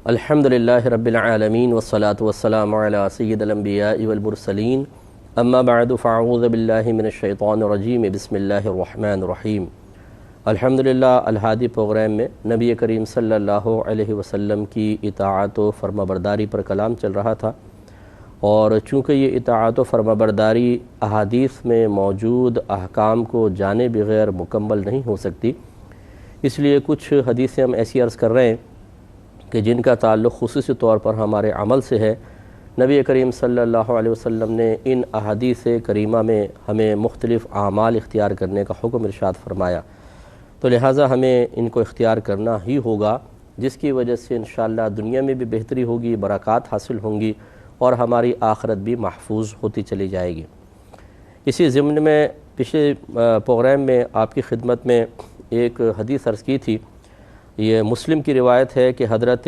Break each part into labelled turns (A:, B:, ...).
A: الحمدللہ رب العالمین والصلاة والسلام علی سید الانبیاء والمرسلین اما بعد فاعوذ باللہ من الشیطان الرجیم بسم اللہ الرحمن الرحیم۔ الحمدللہ الہادی پروگرام میں نبی کریم صلی اللہ علیہ وسلم کی اطاعت و فرمانبرداری پر کلام چل رہا تھا، اور چونکہ یہ اطاعت و فرمانبرداری احادیث میں موجود احکام کو جانے بغیر مکمل نہیں ہو سکتی، اس لیے کچھ حدیثیں ہم ایسی عرض کر رہے ہیں کہ جن کا تعلق خصوصی طور پر ہمارے عمل سے ہے۔ نبی کریم صلی اللہ علیہ وسلم نے ان احادیث کریمہ میں ہمیں مختلف اعمال اختیار کرنے کا حکم ارشاد فرمایا، تو لہٰذا ہمیں ان کو اختیار کرنا ہی ہوگا، جس کی وجہ سے انشاءاللہ دنیا میں بھی بہتری ہوگی، برکات حاصل ہوں گی اور ہماری آخرت بھی محفوظ ہوتی چلی جائے گی۔ اسی ضمن میں پچھلے پروگرام میں آپ کی خدمت میں ایک حدیث عرض کی تھی۔ یہ مسلم کی روایت ہے کہ حضرت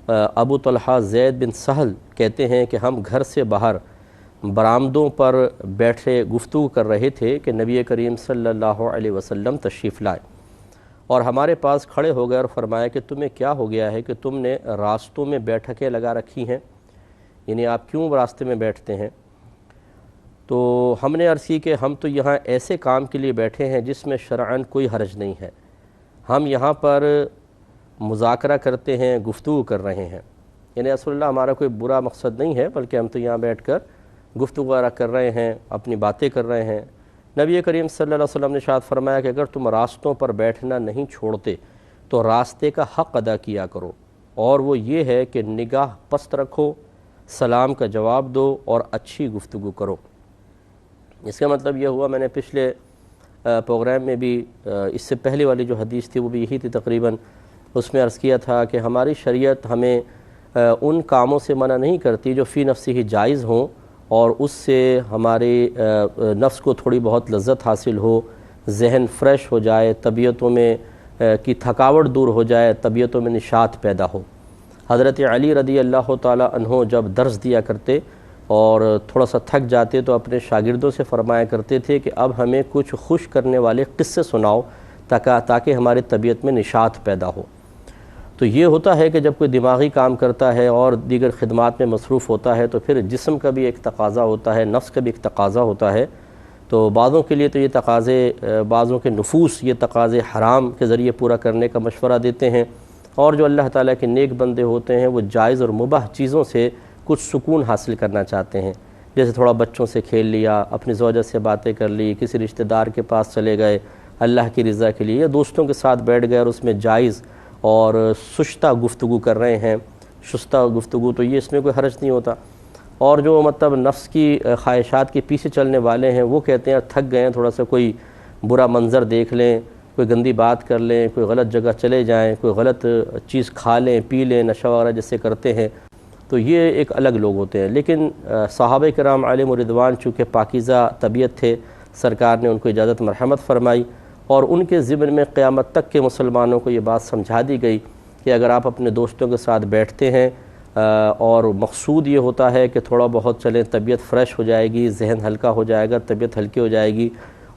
A: ابو طلحہ زید بن سہل کہتے ہیں کہ ہم گھر سے باہر برآمدوں پر بیٹھے گفتگو کر رہے تھے کہ نبی کریم صلی اللہ علیہ وسلم تشریف لائے، اور ہمارے پاس کھڑے ہو گئے اور فرمایا کہ تمہیں کیا ہو گیا ہے کہ تم نے راستوں میں بیٹھکیں لگا رکھی ہیں، یعنی آپ کیوں راستے میں بیٹھتے ہیں؟ تو ہم نے عرض کی کہ ہم تو یہاں ایسے کام کے لیے بیٹھے ہیں جس میں شرعاً کوئی حرج نہیں ہے، ہم یہاں پر مذاکرہ کرتے ہیں، گفتگو کر رہے ہیں، یعنی رسول اللہ ہمارا کوئی برا مقصد نہیں ہے، بلکہ ہم تو یہاں بیٹھ کر گفتگو وغیرہ کر رہے ہیں، اپنی باتیں کر رہے ہیں۔ نبی کریم صلی اللہ علیہ وسلم نے ارشاد فرمایا کہ اگر تم راستوں پر بیٹھنا نہیں چھوڑتے تو راستے کا حق ادا کیا کرو، اور وہ یہ ہے کہ نگاہ پست رکھو، سلام کا جواب دو اور اچھی گفتگو کرو۔ اس کا مطلب یہ ہوا، میں نے پچھلے پروگرام میں بھی اس سے پہلے والی جو حدیث تھی وہ بھی یہی تھی تقریباً، اس میں عرض کیا تھا کہ ہماری شریعت ہمیں ان کاموں سے منع نہیں کرتی جو فی نفسی ہی جائز ہوں اور اس سے ہمارے نفس کو تھوڑی بہت لذت حاصل ہو، ذہن فریش ہو جائے، طبیعتوں میں کی تھکاوٹ دور ہو جائے، طبیعتوں میں نشاط پیدا ہو۔ حضرت علی رضی اللہ تعالی عنہ جب درس دیا کرتے اور تھوڑا سا تھک جاتے تو اپنے شاگردوں سے فرمایا کرتے تھے کہ اب ہمیں کچھ خوش کرنے والے قصے سناؤ تاکہ ہماری طبیعت میں نشاط پیدا ہو۔ تو یہ ہوتا ہے کہ جب کوئی دماغی کام کرتا ہے اور دیگر خدمات میں مصروف ہوتا ہے تو پھر جسم کا بھی ایک تقاضا ہوتا ہے، نفس کا بھی ایک تقاضا ہوتا ہے، تو بعضوں کے لیے تو یہ تقاضے، بعضوں کے نفوس یہ تقاضے حرام کے ذریعے پورا کرنے کا مشورہ دیتے ہیں، اور جو اللہ تعالیٰ کے نیک بندے ہوتے ہیں وہ جائز اور مباح چیزوں سے کچھ سکون حاصل کرنا چاہتے ہیں، جیسے تھوڑا بچوں سے کھیل لیا، اپنی زوجہ سے باتیں کر لی، کسی رشتہ دار کے پاس چلے گئے اللہ کی رضا کے لیے، یا دوستوں کے ساتھ بیٹھ گئے اور اس میں جائز اور سستہ گفتگو کر رہے ہیں، شستہ گفتگو، تو یہ اس میں کوئی حرج نہیں ہوتا۔ اور جو مطلب نفس کی خواہشات کے پیچھے چلنے والے ہیں وہ کہتے ہیں تھک گئے ہیں، تھوڑا سا کوئی برا منظر دیکھ لیں، کوئی گندی بات کر لیں، کوئی غلط جگہ چلے جائیں، کوئی غلط چیز کھا لیں، پی لیں، نشہ وغیرہ جیسے کرتے ہیں، تو یہ ایک الگ لوگ ہوتے ہیں۔ لیکن صحابہ کرام علیہم رضوان چونکہ پاکیزہ طبیعت تھے، سرکار نے ان کو اجازت مرحمت فرمائی، اور ان کے ذمن میں قیامت تک کے مسلمانوں کو یہ بات سمجھا دی گئی کہ اگر آپ اپنے دوستوں کے ساتھ بیٹھتے ہیں اور مقصود یہ ہوتا ہے کہ تھوڑا بہت چلیں، طبیعت فریش ہو جائے گی، ذہن ہلکا ہو جائے گا، طبیعت ہلکی ہو جائے گی،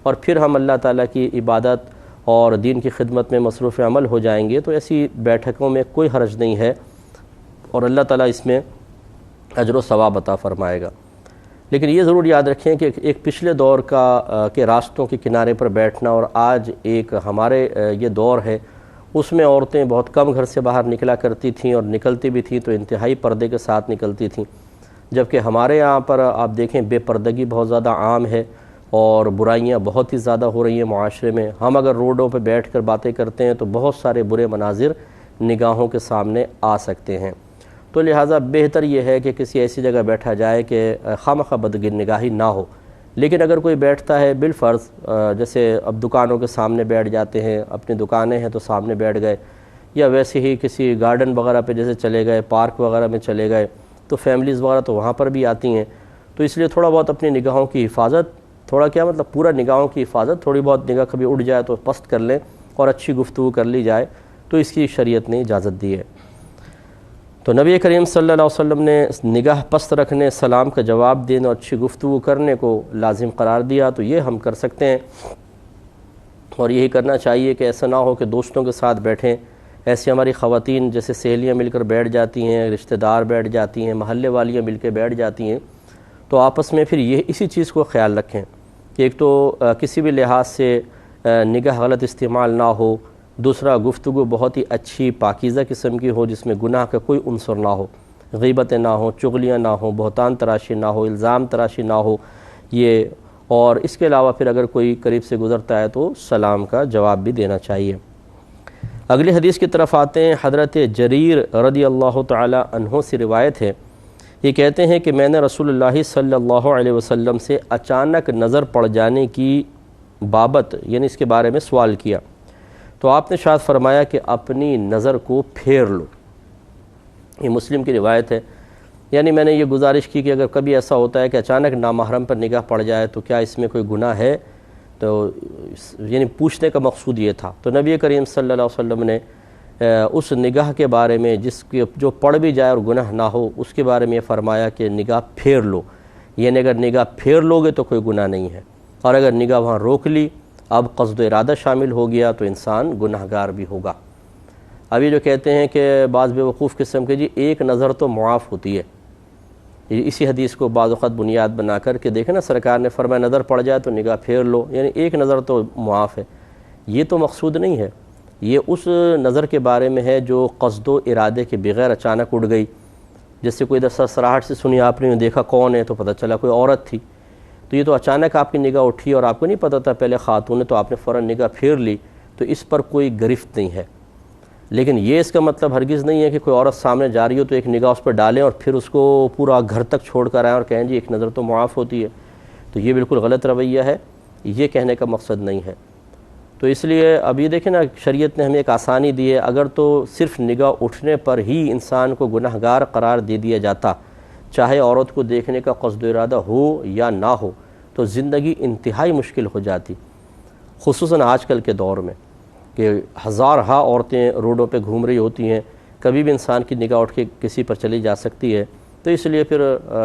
A: اور پھر ہم اللہ تعالیٰ کی عبادت اور دین کی خدمت میں مصروف عمل ہو جائیں گے، تو ایسی بیٹھکوں میں کوئی حرج نہیں ہے، اور اللہ تعالیٰ اس میں اجر و ثواب عطا فرمائے گا۔ لیکن یہ ضرور یاد رکھیں کہ ایک پچھلے دور کا کہ راستوں کے کنارے پر بیٹھنا اور آج ایک ہمارے یہ دور ہے، اس میں عورتیں بہت کم گھر سے باہر نکلا کرتی تھیں، اور نکلتی بھی تھیں تو انتہائی پردے کے ساتھ نکلتی تھیں، جبکہ ہمارے یہاں پر آپ دیکھیں بے پردگی بہت زیادہ عام ہے اور برائیاں بہت ہی زیادہ ہو رہی ہیں معاشرے میں۔ ہم اگر روڈوں پہ بیٹھ کر باتیں کرتے ہیں تو بہت سارے برے مناظر نگاہوں کے سامنے آ سکتے ہیں، تو لہٰذا بہتر یہ ہے کہ کسی ایسی جگہ بیٹھا جائے کہ خامخواہ بدنگاہی نہ ہو۔ لیکن اگر کوئی بیٹھتا ہے بالفرض، جیسے اب دکانوں کے سامنے بیٹھ جاتے ہیں، اپنی دکانیں ہیں تو سامنے بیٹھ گئے، یا ویسے ہی کسی گارڈن وغیرہ پہ جیسے چلے گئے، پارک وغیرہ میں چلے گئے، تو فیملیز وغیرہ تو وہاں پر بھی آتی ہیں، تو اس لیے تھوڑا بہت اپنی نگاہوں کی حفاظت، تھوڑا کیا مطلب پورا نگاہوں کی حفاظت، تھوڑی بہت نگاہ کبھی اٹھ جائے تو پست کر لیں اور اچھی گفتگو کر لی جائے، تو اس کی شریعت نے اجازت دی ہے۔ تو نبی کریم صلی اللہ علیہ وسلم نے نگاہ پست رکھنے، سلام کا جواب دینے اور اچھی گفتگو کرنے کو لازم قرار دیا، تو یہ ہم کر سکتے ہیں، اور یہی کرنا چاہیے کہ ایسا نہ ہو کہ دوستوں کے ساتھ بیٹھیں، ایسی ہماری خواتین جیسے سہیلیاں مل کر بیٹھ جاتی ہیں، رشتہ دار بیٹھ جاتی ہیں، محلے والیاں مل کے بیٹھ جاتی ہیں، تو آپس میں پھر اسی چیز کو خیال رکھیں کہ ایک تو کسی بھی لحاظ سے نگاہ غلط استعمال نہ ہو، دوسرا گفتگو بہت ہی اچھی پاکیزہ قسم کی ہو جس میں گناہ کا کوئی عنصر نہ ہو، غیبتیں نہ ہوں، چغلیاں نہ ہوں، بہتان تراشی نہ ہو، الزام تراشی نہ ہو یہ، اور اس کے علاوہ پھر اگر کوئی قریب سے گزرتا ہے تو سلام کا جواب بھی دینا چاہیے۔ اگلی حدیث کی طرف آتے ہیں۔ حضرت جریر رضی اللہ تعالی عنہ سے روایت ہے، یہ کہتے ہیں کہ میں نے رسول اللہ صلی اللہ علیہ وسلم سے اچانک نظر پڑ جانے کی بابت یعنی اس کے بارے میں سوال کیا، تو آپ نے ارشاد فرمایا کہ اپنی نظر کو پھیر لو۔ یہ مسلم کی روایت ہے۔ یعنی میں نے یہ گزارش کی کہ اگر کبھی ایسا ہوتا ہے کہ اچانک نامحرم پر نگاہ پڑ جائے تو کیا اس میں کوئی گناہ ہے، تو یعنی پوچھنے کا مقصود یہ تھا۔ تو نبی کریم صلی اللہ علیہ وسلم نے اس نگاہ کے بارے میں جو پڑ بھی جائے اور گناہ نہ ہو اس کے بارے میں یہ فرمایا کہ نگاہ پھیر لو، یعنی اگر نگاہ پھیر لوگے تو کوئی گناہ نہیں ہے، اور اگر نگاہ وہاں روک لی، اب قصد و ارادہ شامل ہو گیا تو انسان گناہ گار بھی ہوگا۔ اب یہ جو کہتے ہیں کہ بعض بے وقوف قسم کے ایک نظر تو معاف ہوتی ہے، اسی حدیث کو بعض وقت بنیاد بنا کر کہ دیکھیں نا سرکار نے فرمایا نظر پڑ جائے تو نگاہ پھیر لو، یعنی ایک نظر تو معاف ہے، یہ تو مقصود نہیں ہے۔ یہ اس نظر کے بارے میں ہے جو قصد و ارادے کے بغیر اچانک اڑ گئی، جس سے کوئی ادھر سرسراہٹ سے سنی آپ نے، دیکھا کون ہے تو پتہ چلا کوئی عورت تھی، تو یہ تو اچانک آپ کی نگاہ اٹھی اور آپ کو نہیں پتہ تھا پہلے خاتون ہے، تو آپ نے فوراً نگاہ پھیر لی، تو اس پر کوئی گرفت نہیں ہے۔ لیکن یہ اس کا مطلب ہرگز نہیں ہے کہ کوئی عورت سامنے جا رہی ہو تو ایک نگاہ اس پر ڈالیں اور پھر اس کو پورا گھر تک چھوڑ کر آئیں اور کہیں ایک نظر تو معاف ہوتی ہے، تو یہ بالکل غلط رویہ ہے، یہ کہنے کا مقصد نہیں ہے۔ تو اس لیے اب یہ دیکھیں نا شریعت نے ہمیں ایک آسانی دی ہے، اگر تو صرف نگاہ اٹھنے پر ہی انسان کو گناہ گار قرار دے دیا جاتا، چاہے عورت کو دیکھنے کا قصد و ارادہ ہو یا نہ ہو، تو زندگی انتہائی مشکل ہو جاتی، خصوصاً آج کل کے دور میں کہ ہزارہا عورتیں روڈوں پہ گھوم رہی ہوتی ہیں، کبھی بھی انسان کی نگاہ اٹھ کے کسی پر چلی جا سکتی ہے۔ تو اس لیے پھر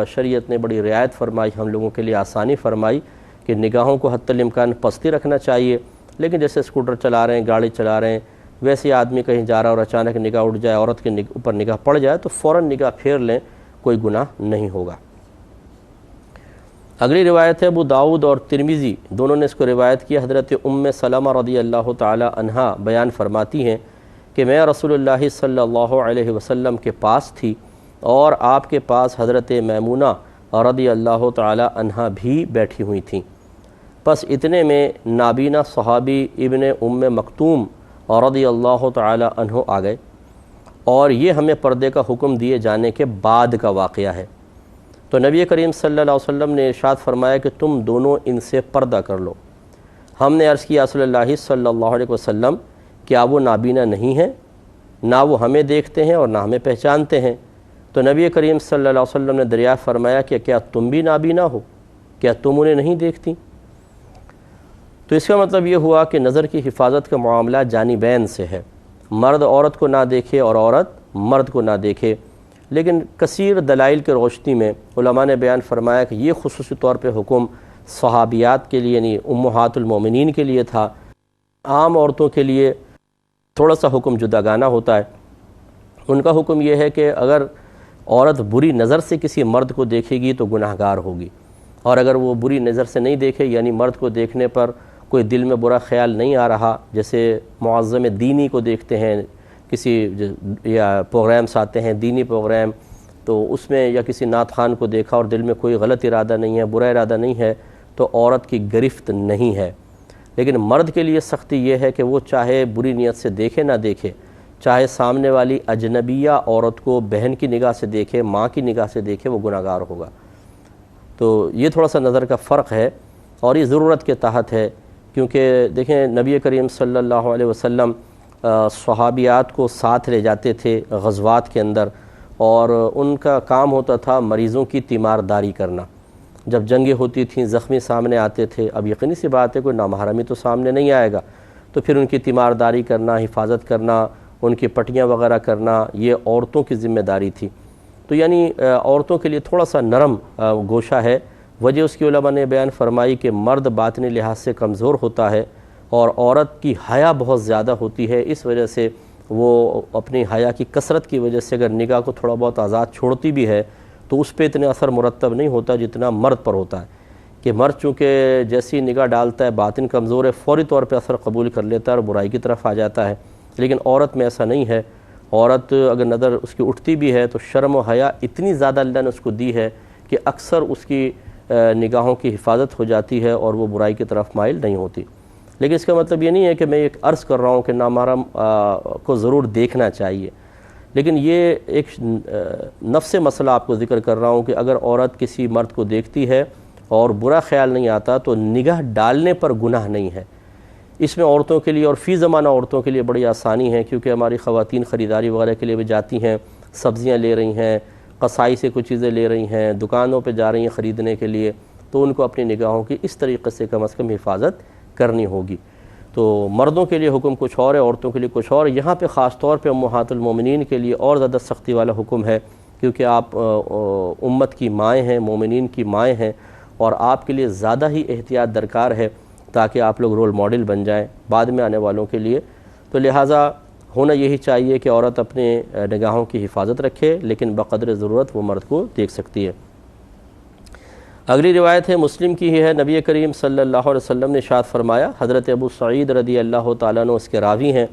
A: شریعت نے بڑی رعایت فرمائی، ہم لوگوں کے لیے آسانی فرمائی کہ نگاہوں کو حتی الامکان پستی رکھنا چاہیے، لیکن جیسے اسکوٹر چلا رہے ہیں، گاڑی چلا رہے ہیں، ویسے آدمی کہیں جا رہا اور اچانک نگاہ اٹھ جائے، عورت کے اوپر نگاہ پڑ جائے تو فوراً نگاہ پھیر لیں، کوئی گناہ نہیں ہوگا۔ اگلی روایت ہے ابو داؤد اور ترمذی دونوں نے اس کو روایت کی۔ حضرت سلمہ رضی اللہ تعالی عنہا بیان فرماتی ہیں کہ میں رسول اللہ صلی اللہ علیہ وسلم کے پاس تھی اور آپ کے پاس حضرت میمونہ رضی اللہ تعالی عنہا بھی بیٹھی ہوئی تھیں، پس اتنے میں نابینا صحابی ابن مکتوم رضی اللہ تعالی عنہ آ گئے، اور یہ ہمیں پردے کا حکم دیے جانے کے بعد کا واقعہ ہے۔ تو نبی کریم صلی اللہ علیہ وسلم نے ارشاد فرمایا کہ تم دونوں ان سے پردہ کر لو۔ ہم نے عرض کیا رسول اللہ صلی اللہ علیہ وسلم کیا وہ نابینا نہیں ہیں؟ نہ وہ ہمیں دیکھتے ہیں اور نہ ہمیں پہچانتے ہیں۔ تو نبی کریم صلی اللہ علیہ وسلم نے دریافت فرمایا کہ کیا تم بھی نابینا ہو؟ کیا تم انہیں نہیں دیکھتی؟ تو اس کا مطلب یہ ہوا کہ نظر کی حفاظت کا معاملہ جانبین سے ہے، مرد عورت کو نہ دیکھے اور عورت مرد کو نہ دیکھے۔ لیکن کثیر دلائل کے روشنی میں علماء نے بیان فرمایا کہ یہ خصوصی طور پہ حکم صحابیات کے لیے یعنی امہات المومنین کے لیے تھا، عام عورتوں کے لیے تھوڑا سا حکم جداگانہ ہوتا ہے۔ ان کا حکم یہ ہے کہ اگر عورت بری نظر سے کسی مرد کو دیکھے گی تو گناہ گار ہوگی، اور اگر وہ بری نظر سے نہیں دیکھے یعنی مرد کو دیکھنے پر کوئی دل میں برا خیال نہیں آ رہا، جیسے معظم دینی کو دیکھتے ہیں، کسی یا پروگرامس آتے ہیں دینی پروگرام، تو اس میں یا کسی نعت خان کو دیکھا اور دل میں کوئی غلط ارادہ نہیں ہے، برا ارادہ نہیں ہے، تو عورت کی گرفت نہیں ہے۔ لیکن مرد کے لیے سختی یہ ہے کہ وہ چاہے بری نیت سے دیکھے نہ دیکھے، چاہے سامنے والی اجنبیہ عورت کو بہن کی نگاہ سے دیکھے، ماں کی نگاہ سے دیکھے، وہ گناہ گار ہوگا۔ تو یہ تھوڑا سا نظر کا فرق ہے، اور یہ ضرورت کے تحت ہے، کیونکہ دیکھیں نبی کریم صلی اللہ علیہ وسلم صحابیات کو ساتھ لے جاتے تھے غزوات کے اندر، اور ان کا کام ہوتا تھا مریضوں کی تیمارداری کرنا۔ جب جنگیں ہوتی تھیں، زخمی سامنے آتے تھے، اب یقینی سی بات ہے کوئی نامحرمی تو سامنے نہیں آئے گا، تو پھر ان کی تیمارداری کرنا، حفاظت کرنا، ان کی پٹیاں وغیرہ کرنا، یہ عورتوں کی ذمہ داری تھی۔ تو یعنی عورتوں کے لیے تھوڑا سا نرم گوشہ ہے۔ وجہ اس کی علماء نے بیان فرمائی کہ مرد باطنی لحاظ سے کمزور ہوتا ہے اور عورت کی حیا بہت زیادہ ہوتی ہے، اس وجہ سے وہ اپنی حیا کی کثرت کی وجہ سے اگر نگاہ کو تھوڑا بہت آزاد چھوڑتی بھی ہے تو اس پہ اتنا اثر مرتب نہیں ہوتا جتنا مرد پر ہوتا ہے، کہ مرد چونکہ جیسی نگاہ ڈالتا ہے باطن کمزور ہے، فوری طور پہ اثر قبول کر لیتا ہے اور برائی کی طرف آ جاتا ہے، لیکن عورت میں ایسا نہیں ہے۔ عورت اگر نظر اس کی اٹھتی بھی ہے تو شرم و حیا اتنی زیادہ اللہ نے اس کو دی ہے کہ اکثر اس کی نگاہوں کی حفاظت ہو جاتی ہے اور وہ برائی کی طرف مائل نہیں ہوتی۔ لیکن اس کا مطلب یہ نہیں ہے کہ میں ایک عرض کر رہا ہوں کہ نامحرم کو ضرور دیکھنا چاہیے، لیکن یہ ایک نفس مسئلہ آپ کو ذکر کر رہا ہوں کہ اگر عورت کسی مرد کو دیکھتی ہے اور برا خیال نہیں آتا تو نگاہ ڈالنے پر گناہ نہیں ہے۔ اس میں عورتوں کے لیے اور فی زمانہ عورتوں کے لیے بڑی آسانی ہے، کیونکہ ہماری خواتین خریداری وغیرہ کے لیے بھی جاتی ہیں، سبزیاں لے رہی ہیں، قصائی سے کچھ چیزیں لے رہی ہیں، دکانوں پہ جا رہی ہیں خریدنے کے لیے، تو ان کو اپنی نگاہوں کی اس طریقے سے کم از کم حفاظت کرنی ہوگی۔ تو مردوں کے لیے حکم کچھ اور ہے، عورتوں کے لیے کچھ اور۔ یہاں پہ خاص طور پہ امہات المومنین کے لیے اور زیادہ سختی والا حکم ہے، کیونکہ آپ امت کی مائیں ہیں، مومنین کی مائیں ہیں، اور آپ کے لیے زیادہ ہی احتیاط درکار ہے تاکہ آپ لوگ رول ماڈل بن جائیں بعد میں آنے والوں کے لیے۔ تو لہٰذا ہونا یہی چاہیے کہ عورت اپنے نگاہوں کی حفاظت رکھے، لیکن بقدر ضرورت وہ مرد کو دیکھ سکتی ہے۔ اگلی روایت ہے، مسلم کی ہی ہے، نبی کریم صلی اللہ علیہ وسلم نے ارشاد فرمایا، حضرت ابو سعید رضی اللہ تعالیٰ عنہ اس کے راوی ہیں،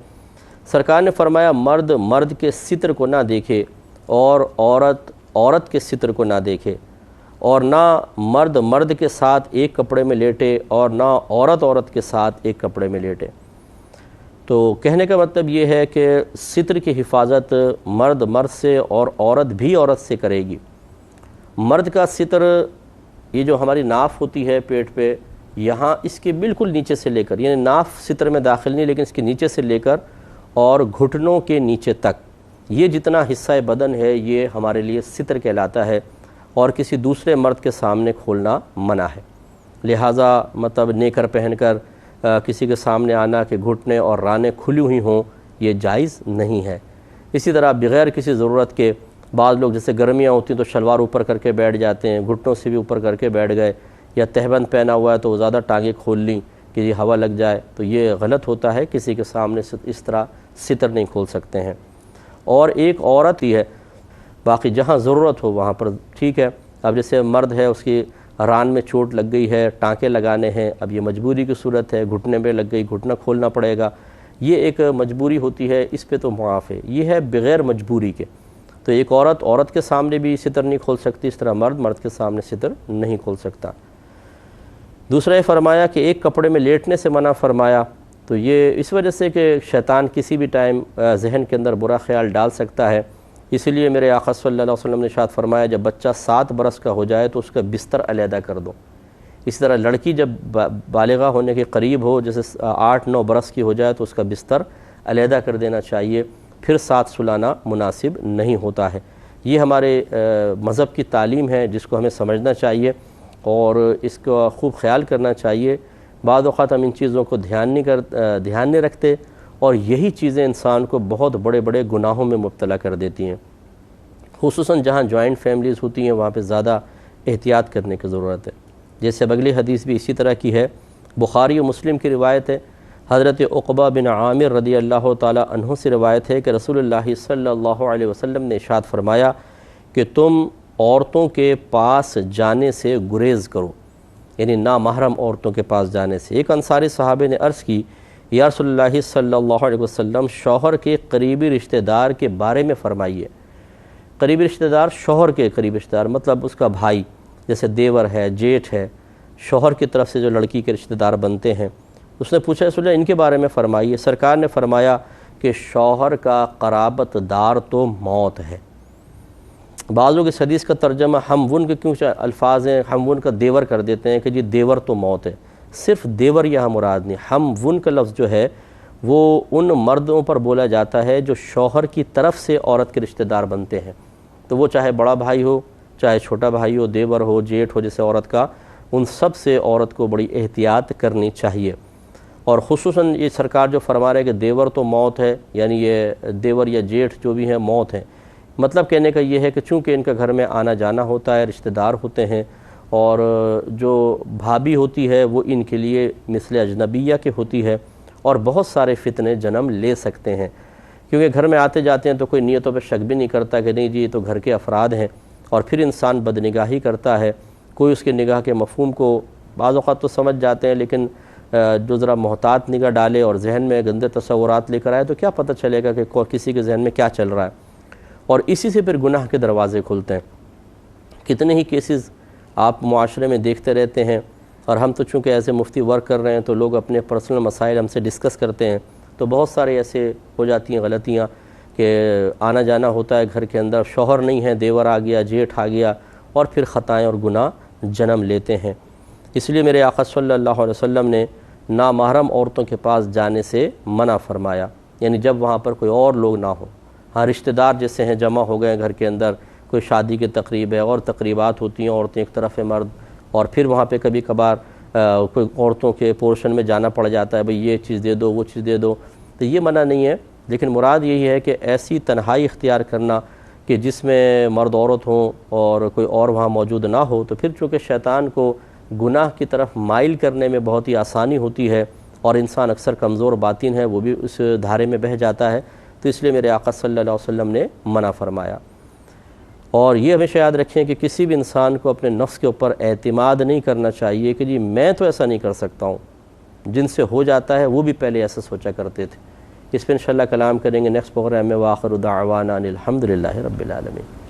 A: سرکار نے فرمایا، مرد مرد کے ستر کو نہ دیکھے اور عورت عورت کے ستر کو نہ دیکھے، اور نہ مرد مرد کے ساتھ ایک کپڑے میں لیٹے اور نہ عورت عورت کے ساتھ ایک کپڑے میں لیٹے۔ تو کہنے کا مطلب یہ ہے کہ ستر کی حفاظت مرد مرد سے اور عورت بھی عورت سے کرے گی۔ مرد کا ستر، یہ جو ہماری ناف ہوتی ہے پیٹ پہ، یہاں اس کے بالکل نیچے سے لے کر، یعنی ناف ستر میں داخل نہیں لیکن اس کے نیچے سے لے کر اور گھٹنوں کے نیچے تک، یہ جتنا حصہ بدن ہے یہ ہمارے لیے ستر کہلاتا ہے، اور کسی دوسرے مرد کے سامنے کھولنا منع ہے۔ لہٰذا مطلب نیکر پہن کر کسی کے سامنے آنا کہ گھٹنے اور رانیں کھلی ہوئی ہوں، یہ جائز نہیں ہے۔ اسی طرح بغیر کسی ضرورت کے بعض لوگ جیسے گرمیاں ہوتی ہیں تو شلوار اوپر کر کے بیٹھ جاتے ہیں، گھٹنوں سے بھی اوپر کر کے بیٹھ گئے، یا تہبند پہنا ہوا ہے تو وہ زیادہ ٹانگیں کھول لیں کہ یہ ہوا لگ جائے، تو یہ غلط ہوتا ہے۔ کسی کے سامنے اس طرح ستر نہیں کھول سکتے ہیں۔ اور ایک عورت ہی ہے، باقی جہاں ضرورت ہو وہاں پر ٹھیک ہے۔ اب جیسے مرد ہے، اس کی ران میں چوٹ لگ گئی ہے، ٹانکے لگانے ہیں، اب یہ مجبوری کی صورت ہے، گھٹنے پہ لگ گئی، گھٹنا کھولنا پڑے گا، یہ ایک مجبوری ہوتی ہے، اس پہ تو معاف ہے۔ یہ ہے بغیر مجبوری کے، تو ایک عورت عورت کے سامنے بھی ستر نہیں کھول سکتی، اس طرح مرد مرد کے سامنے ستر نہیں کھول سکتا۔ دوسرا یہ فرمایا کہ ایک کپڑے میں لیٹنے سے منع فرمایا، تو یہ اس وجہ سے کہ شیطان کسی بھی ٹائم ذہن کے اندر برا خیال ڈال سکتا ہے، اس لیے میرے آقا صلی اللہ علیہ وسلم نے ارشاد فرمایا، جب بچہ 7 برس کا ہو جائے تو اس کا بستر علیحدہ کر دو۔ اسی طرح لڑکی جب بالغہ ہونے کے قریب ہو، جیسے 8-9 برس کی ہو جائے تو اس کا بستر علیحدہ کر دینا چاہیے، پھر ساتھ سلانا مناسب نہیں ہوتا ہے۔ یہ ہمارے مذہب کی تعلیم ہے جس کو ہمیں سمجھنا چاہیے اور اس کا خوب خیال کرنا چاہیے۔ بعض اوقات ہم ان چیزوں کو دھیان نہیں رکھتے، اور یہی چیزیں انسان کو بہت بڑے بڑے گناہوں میں مبتلا کر دیتی ہیں، خصوصاً جہاں جوائنٹ فیملیز ہوتی ہیں وہاں پہ زیادہ احتیاط کرنے کی ضرورت ہے۔ جیسے اب اگلی حدیث بھی اسی طرح کی ہے، بخاری و مسلم کی روایت ہے، حضرت عقبہ بن عامر رضی اللہ تعالی عنہ سے روایت ہے کہ رسول اللہ صلی اللہ علیہ وسلم نے ارشاد فرمایا کہ تم عورتوں کے پاس جانے سے گریز کرو، یعنی نامحرم عورتوں کے پاس جانے سے۔ ایک انصاری صحابے نے عرض کی، یا رسول اللہ صلی اللہ علیہ وسلم، شوہر کے قریبی رشتہ دار کے بارے میں فرمائیے۔ قریبی رشتہ دار، شوہر کے قریبی رشتہ دار مطلب اس کا بھائی، جیسے دیور ہے، جیٹھ ہے، شوہر کی طرف سے جو لڑکی کے رشتہ دار بنتے ہیں۔ اس نے پوچھا، رسول اللہ ان کے بارے میں فرمائیے۔ سرکار نے فرمایا کہ شوہر کا قرابت دار تو موت ہے۔ بعض لوگ اس حدیث کا ترجمہ ہم ون کے کیوں الفاظ ہیں، ہم ون کا دیور کر دیتے ہیں کہ جی دیور تو موت ہے۔ صرف دیور یہاں مراد نہیں، ہم ون کا لفظ جو ہے وہ ان مردوں پر بولا جاتا ہے جو شوہر کی طرف سے عورت کے رشتہ دار بنتے ہیں، تو وہ چاہے بڑا بھائی ہو، چاہے چھوٹا بھائی ہو، دیور ہو، جیٹھ ہو جیسے عورت کا، ان سب سے عورت کو بڑی احتیاط کرنی چاہیے۔ اور خصوصاً یہ سرکار جو فرما رہے کہ دیور تو موت ہے، یعنی یہ دیور یا جیٹھ جو بھی ہیں موت ہیں، مطلب کہنے کا یہ ہے کہ چونکہ ان کا گھر میں آنا جانا ہوتا ہے، رشتہ دار ہوتے ہیں، اور جو بھابھی ہوتی ہے وہ ان کے لیے مثل اجنبیہ کے ہوتی ہے، اور بہت سارے فتنے جنم لے سکتے ہیں۔ کیونکہ گھر میں آتے جاتے ہیں تو کوئی نیتوں پہ شک بھی نہیں کرتا کہ نہیں جی یہ تو گھر کے افراد ہیں، اور پھر انسان بدنگاہی کرتا ہے، کوئی اس کے نگاہ کے مفہوم کو بعض اوقات تو سمجھ جاتے ہیں، لیکن جو ذرا محتاط نگاہ ڈالے اور ذہن میں گندے تصورات لے کر آئے تو کیا پتہ چلے گا کہ کسی کے ذہن میں کیا چل رہا ہے، اور اسی سے پھر گناہ کے دروازے کھلتے ہیں۔ کتنے ہی کیسز آپ معاشرے میں دیکھتے رہتے ہیں، اور ہم تو چونکہ ایسے مفتی ورک کر رہے ہیں تو لوگ اپنے پرسنل مسائل ہم سے ڈسکس کرتے ہیں، تو بہت سارے ایسے ہو جاتی ہیں غلطیاں کہ آنا جانا ہوتا ہے گھر کے اندر، شوہر نہیں ہے، دیور آ گیا، جیٹھ آ گیا، اور پھر خطائیں اور گناہ جنم لیتے ہیں۔ اس لیے میرے آقا صلی اللہ علیہ وسلم نے نامحرم عورتوں کے پاس جانے سے منع فرمایا، یعنی جب وہاں پر کوئی اور لوگ نہ ہوں۔ ہاں رشتہ دار جیسے ہیں جمع ہو گئے گھر کے اندر، کوئی شادی کی تقریب ہے اور تقریبات ہوتی ہیں، عورتیں ایک طرف ہے مرد، اور پھر وہاں پہ کبھی کبھار کوئی عورتوں کے پورشن میں جانا پڑ جاتا ہے، بھئی یہ چیز دے دو وہ چیز دے دو، تو یہ منع نہیں ہے، لیکن مراد یہی ہے کہ ایسی تنہائی اختیار کرنا کہ جس میں مرد عورت ہوں اور کوئی اور وہاں موجود نہ ہو، تو پھر چونکہ شیطان کو گناہ کی طرف مائل کرنے میں بہت ہی آسانی ہوتی ہے، اور انسان اکثر کمزور باطن ہے وہ بھی اس دھارے میں بہہ جاتا ہے، تو اس لیے میرے آقا صلی اللہ علیہ وسلم نے منع فرمایا۔ اور یہ ہمیشہ یاد رکھیں کہ کسی بھی انسان کو اپنے نفس کے اوپر اعتماد نہیں کرنا چاہیے کہ جی میں تو ایسا نہیں کر سکتا ہوں، جن سے ہو جاتا ہے وہ بھی پہلے ایسا سوچا کرتے تھے۔ اس پہ انشاءاللہ کلام کریں گے نیکسٹ پروگرام میں۔ وآخر دعوانا ان الحمد للہ رب العالمین۔